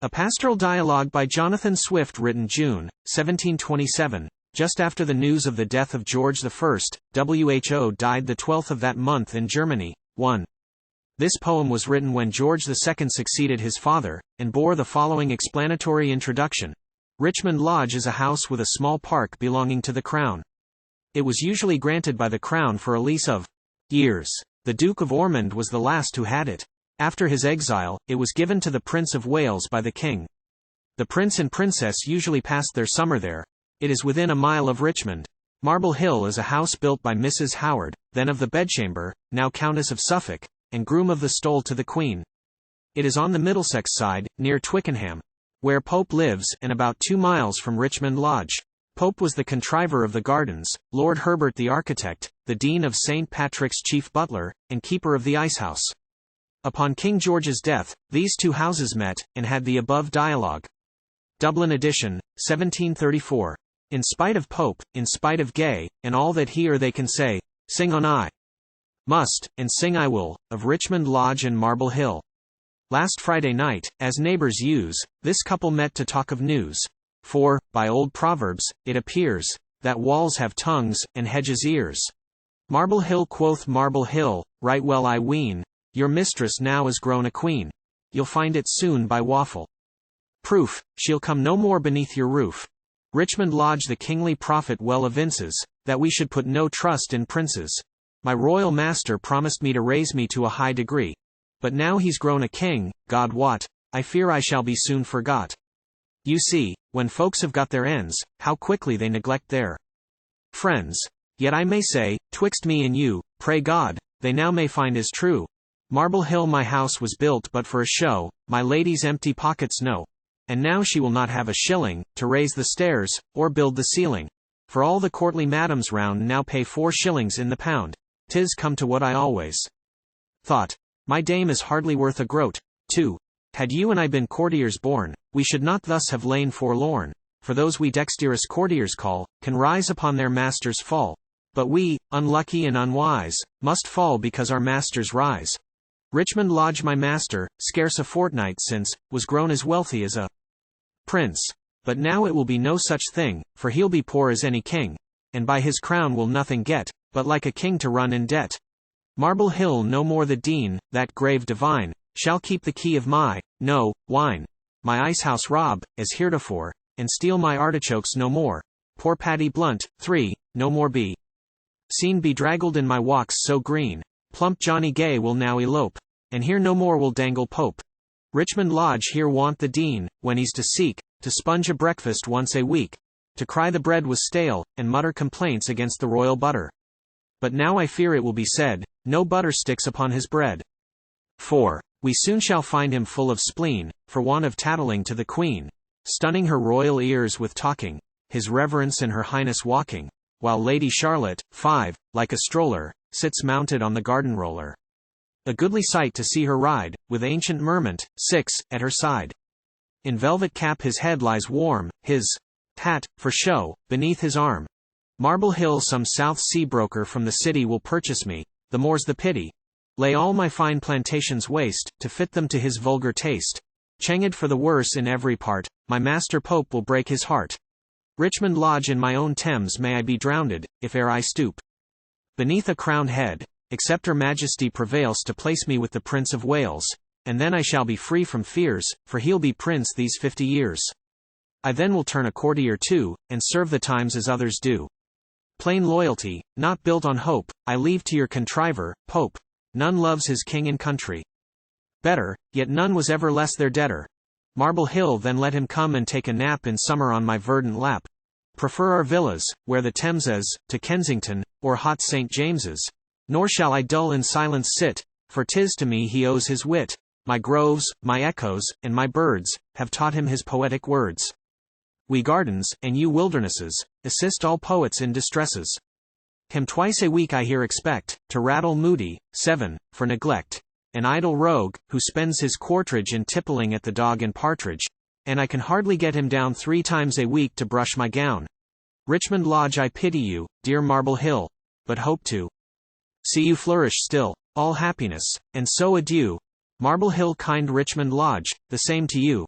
A pastoral dialogue by Jonathan Swift written June, 1727, just after the news of the death of George I. Who died the 12th of that month in Germany. 1. This poem was written when George II succeeded his father, and bore the following explanatory introduction. Richmond Lodge is a house with a small park belonging to the Crown. It was usually granted by the Crown for a lease of years. The Duke of Ormond was the last who had it. After his exile, it was given to the Prince of Wales by the King. The Prince and Princess usually passed their summer there. It is within a mile of Richmond. Marble Hill is a house built by Mrs. Howard, then of the bedchamber, now Countess of Suffolk, and groom of the stole to the Queen. It is on the Middlesex side, near Twickenham, where Pope lives, and about 2 miles from Richmond Lodge. Pope was the contriver of the gardens, Lord Herbert the architect, the Dean of St. Patrick's chief butler, and keeper of the icehouse. Upon King George's death, these two houses met, and had the above dialogue. Dublin edition, 1734. In spite of Pope, in spite of Gay, and all that he or they can say, sing on I must, and sing I will, of Richmond Lodge and Marble Hill. Last Friday night, as neighbors use, this couple met to talk of news. For, by old proverbs, it appears, that walls have tongues, and hedges ears. Marble Hill, quoth Marble Hill, right well I ween, your mistress now is grown a queen. You'll find it soon by waffle proof, she'll come no more beneath your roof. Richmond Lodge, the kingly prophet well evinces, that we should put no trust in princes. My royal master promised me to raise me to a high degree. But now he's grown a king, God wot, I fear I shall be soon forgot. You see, when folks have got their ends, how quickly they neglect their friends. Yet I may say, twixt me and you, pray God, they now may find is true. Marble Hill, my house was built but for a show, my lady's empty pockets know. And now she will not have a shilling, to raise the stairs, or build the ceiling. For all the courtly madams round now pay 4 shillings in the pound. 'Tis come to what I always thought. My dame is hardly worth a groat. 2. Had you and I been courtiers born, we should not thus have lain forlorn. For those we dexterous courtiers call, can rise upon their masters' fall. But we, unlucky and unwise, must fall because our masters rise. Richmond Lodge, my master, scarce a fortnight since, was grown as wealthy as a prince. But now it will be no such thing, for he'll be poor as any king. And by his crown will nothing get, but like a king to run in debt. Marble Hill, no more the dean, that grave divine, shall keep the key of my, wine. My icehouse rob, as heretofore, and steal my artichokes no more. Poor Paddy Blunt, 3, no more be seen bedraggled in my walks so green. Plump Johnny Gay will now elope, and here no more will dangle Pope. Richmond Lodge here want the dean, when he's to seek, to sponge a breakfast once a week, to cry the bread was stale, and mutter complaints against the royal butter. But now I fear it will be said, no butter sticks upon his bread. 4. We soon shall find him full of spleen, for want of tattling to the Queen, stunning her royal ears with talking, his reverence and her highness walking, while Lady Charlotte, 5, like a stroller, sits mounted on the garden roller. A goodly sight to see her ride, with ancient Merment, 6, at her side. In velvet cap his head lies warm, his hat, for show, beneath his arm. Marble Hill, some South Sea broker from the city will purchase me, the more's the pity. Lay all my fine plantations waste, to fit them to his vulgar taste. Changed for the worse in every part, my master Pope will break his heart. Richmond Lodge, in my own Thames may I be drowned, if e'er I stoop beneath a crowned head, except her majesty prevails to place me with the Prince of Wales, and then I shall be free from fears, for he'll be prince these 50 years. I then will turn a courtier too, and serve the times as others do. Plain loyalty, not built on hope, I leave to your contriver, Pope. None loves his king and country better, yet none was ever less their debtor. Marble Hill, then let him come and take a nap in summer on my verdant lap. Prefer our villas, where the Thames is, to Kensington, or hot St. James's. Nor shall I dull in silence sit, for 'tis to me he owes his wit. My groves, my echoes, and my birds, have taught him his poetic words. We gardens, and you wildernesses, assist all poets in distresses. Him twice a week I here expect, to rattle Moody, 7, for neglect. An idle rogue, who spends his quarterage in tippling at the dog and partridge, and I can hardly get him down 3 times a week to brush my gown. Richmond Lodge, I pity you, dear Marble Hill, but hope to see you flourish still, all happiness, and so adieu. Marble Hill, kind Richmond Lodge, the same to you.